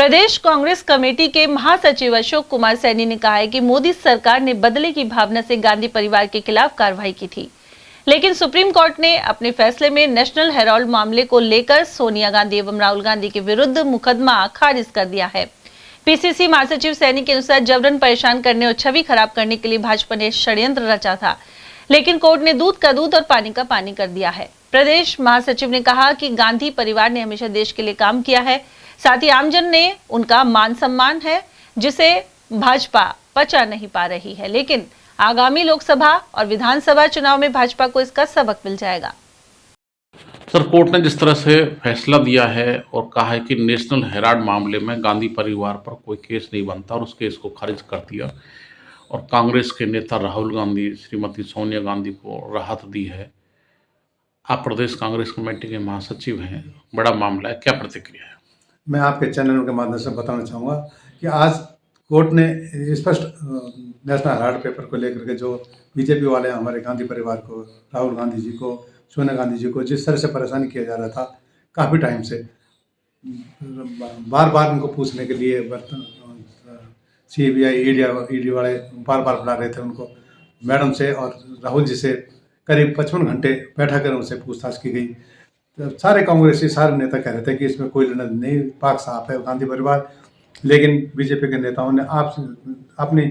प्रदेश Congress committee के महासचिव अशोक कुमार सैनी ने कहा है कि मोदी सरकार ने बदले की भावना से गांधी परिवार के खिलाफ कार्रवाई की थी, लेकिन सुप्रीम कोर्ट ने अपने फैसले में नेशनल हेराल्ड मामले को लेकर सोनिया गांधी एवं राहुल गांधी के विरुद्ध मुकदमा खारिज कर दिया है। पीसीसी महासचिव सैनी के अनुसार जबरन परेशान करने और छवि खराब करने के लिए भाजपा ने षड्यंत्र रचा था, लेकिन कोर्ट ने दूध का दूध और पानी का पानी कर दिया है। प्रदेश महासचिव ने कहा कि गांधी परिवार ने हमेशा देश के लिए काम किया है, साथ ही आमजन ने उनका मान सम्मान है, जिसे भाजपा पचा नहीं पा रही है, लेकिन आगामी लोकसभा और विधानसभा चुनाव में भाजपा को इसका सबक मिल जाएगा। सर, कोर्ट ने जिस तरह से फैसला दिया है और कहा है कि नेशनल हेराल्ड मामले में गांधी परिवार पर कोई केस नहीं बनता और उस केस को खारिज कर दिया और कांग्रेस के नेता राहुल गांधी, श्रीमती सोनिया गांधी को राहत दी है। आप प्रदेश कांग्रेस कमेटी के महासचिव हैं, बड़ा मामला है, क्या प्रतिक्रिया है? मैं आपके चैनल के माध्यम से बताना चाहूँगा कि आज कोर्ट ने स्पष्ट नेशनल हेराल्ड पेपर को लेकर के जो बीजेपी वाले हमारे गांधी परिवार को, राहुल गांधी जी को, सोनिया गांधी जी को जिस तरह से परेशान किया जा रहा था काफ़ी टाइम से, बार बार उनको पूछने के लिए CBI ईडी वाले बार बार बुला रहे थे उनको, मैडम से और राहुल जी से करीब 55 घंटे बैठा कर उनसे पूछताछ की गई। तो सारे कांग्रेसी, सारे नेता कह रहे थे कि इसमें कोई लेना नहीं, पाक साफ है गांधी परिवार, लेकिन बीजेपी के नेताओं ने अपनी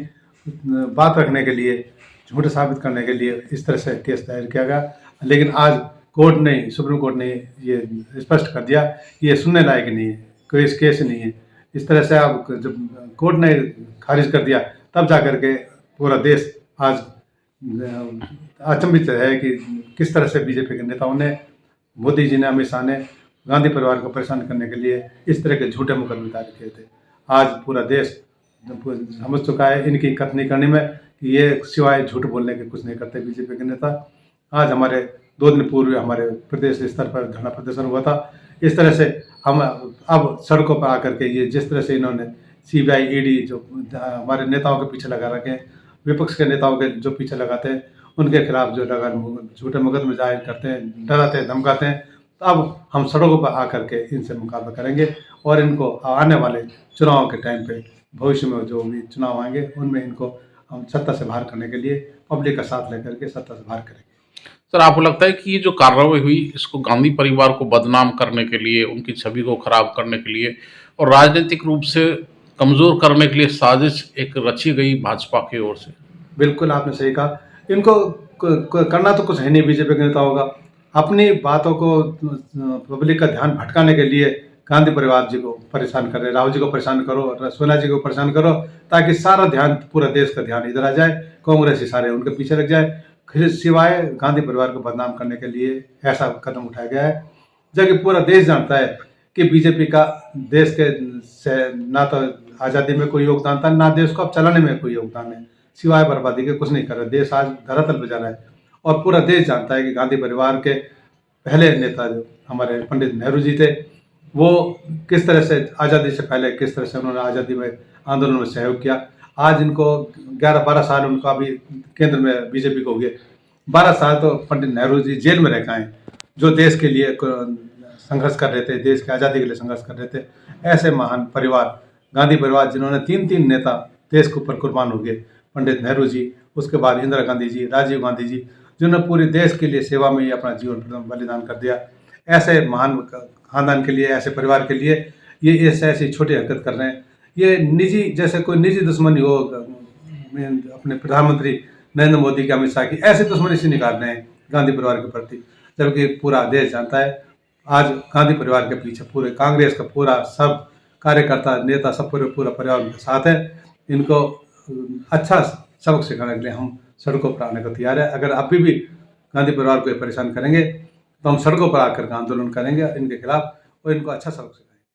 बात रखने के लिए, झूठ साबित करने के लिए इस तरह से केस दायर किया गया। लेकिन आज कोर्ट ने, सुप्रीम कोर्ट ने ये स्पष्ट कर दिया कि ये सुनने लायक नहीं है, कोई केस नहीं है। इस तरह से अब जब कोर्ट ने खारिज कर दिया तब जा कर के पूरा देश आज अचंभित है कि किस तरह से बीजेपी के नेताओं ने, मोदी जी ने, अमित शाह ने गांधी परिवार को परेशान करने के लिए इस तरह के झूठे मुकदमे दायर किए थे। आज पूरा देश समझ चुका है इनकी कथनी करने में कि ये सिवाय झूठ बोलने के कुछ नहीं करते बीजेपी के नेता। आज हमारे 2 दिन पूर्व हमारे प्रदेश स्तर पर धरना प्रदर्शन हुआ था। इस तरह से हम अब सड़कों पर आकर के ये जिस तरह से इन्होंने CBI ईडी जो हमारे नेताओं के पीछे लगा रखे, विपक्ष के नेताओं के जो पीछे लगाते हैं, उनके खिलाफ जो लगा झूठे मुकदमे जाहिर करते हैं, डराते हैं, धमकाते हैं, तो अब हम सड़कों पर आकर के इनसे मुकाबला करेंगे और इनको आने वाले चुनाव के टाइम पे, भविष्य में जो भी चुनाव आएंगे उनमें इनको हम सत्ता से बाहर करने के लिए पब्लिक का साथ लेकर के सत्ता से बाहर करेंगे। सर, आपको लगता है कि ये जो कार्रवाई हुई, इसको गांधी परिवार को बदनाम करने के लिए, उनकी छवि को खराब करने के लिए और राजनीतिक रूप से कमजोर करने के लिए साजिश एक रची गई भाजपा की ओर से? बिल्कुल आपने सही कहा। इनको करना तो कुछ है नहीं बीजेपी के नेताओं का, अपनी बातों को पब्लिक का ध्यान भटकाने के लिए गांधी परिवार जी को परेशान कर रहे, राहुल जी को परेशान करो, सोनिया जी को परेशान करो, ताकि सारा ध्यान, पूरा देश का ध्यान इधर आ जाए, कांग्रेस ही सारे उनके पीछे लग जाए। फिर सिवाय गांधी परिवार को बदनाम करने के लिए ऐसा कदम उठाया गया है, जबकि पूरा देश जानता है कि बीजेपी का देश के से ना तो आज़ादी में कोई योगदान था, ना देश को अब चलाने में कोई योगदान है, सिवाय बर्बादी के कुछ नहीं कर रहे। देश आज धरातल पर जा रहा है और पूरा देश जानता है कि गांधी परिवार के पहले नेता जो हमारे पंडित नेहरू जी थे, वो किस तरह से आज़ादी से पहले किस तरह से उन्होंने आज़ादी में आंदोलन में सहयोग किया। आज इनको 11-12 साल उनका अभी केंद्र में बीजेपी को हो गए, 12 साल तो पंडित नेहरू जी जेल में रह गए हैं, जो देश के लिए संघर्ष कर रहे थे, देश की आज़ादी के लिए संघर्ष कर रहे थे। ऐसे महान परिवार गांधी परिवार, जिन्होंने 3 नेता देश के ऊपर कुर्बान हो गए, पंडित नेहरू जी, उसके बाद इंदिरा गांधी जी, राजीव गांधी जी, जिन्होंने पूरे देश के लिए सेवा में ही अपना जीवन बलिदान कर दिया। ऐसे महान खानदान के लिए, ऐसे परिवार के लिए ये ऐसी छोटी हरकत कर रहे हैं। ये निजी, जैसे कोई निजी दुश्मनी हो अपने प्रधानमंत्री नरेंद्र मोदी के, अमित शाह की, ऐसी दुश्मनी से निकाल रहे हैं गांधी परिवार के प्रति, जबकि पूरा देश जानता है आज गांधी परिवार के पीछे पूरे कांग्रेस का पूरा सब कार्यकर्ता, नेता, सब पूरा परिवार उनके साथ है। इनको अच्छा सबक सिखाने के लिए हम सड़कों पर आने को तैयार है। अगर अभी भी गांधी परिवार को परेशान करेंगे तो हम सड़कों पर आकर आंदोलन करेंगे इनके खिलाफ और इनको अच्छा सबक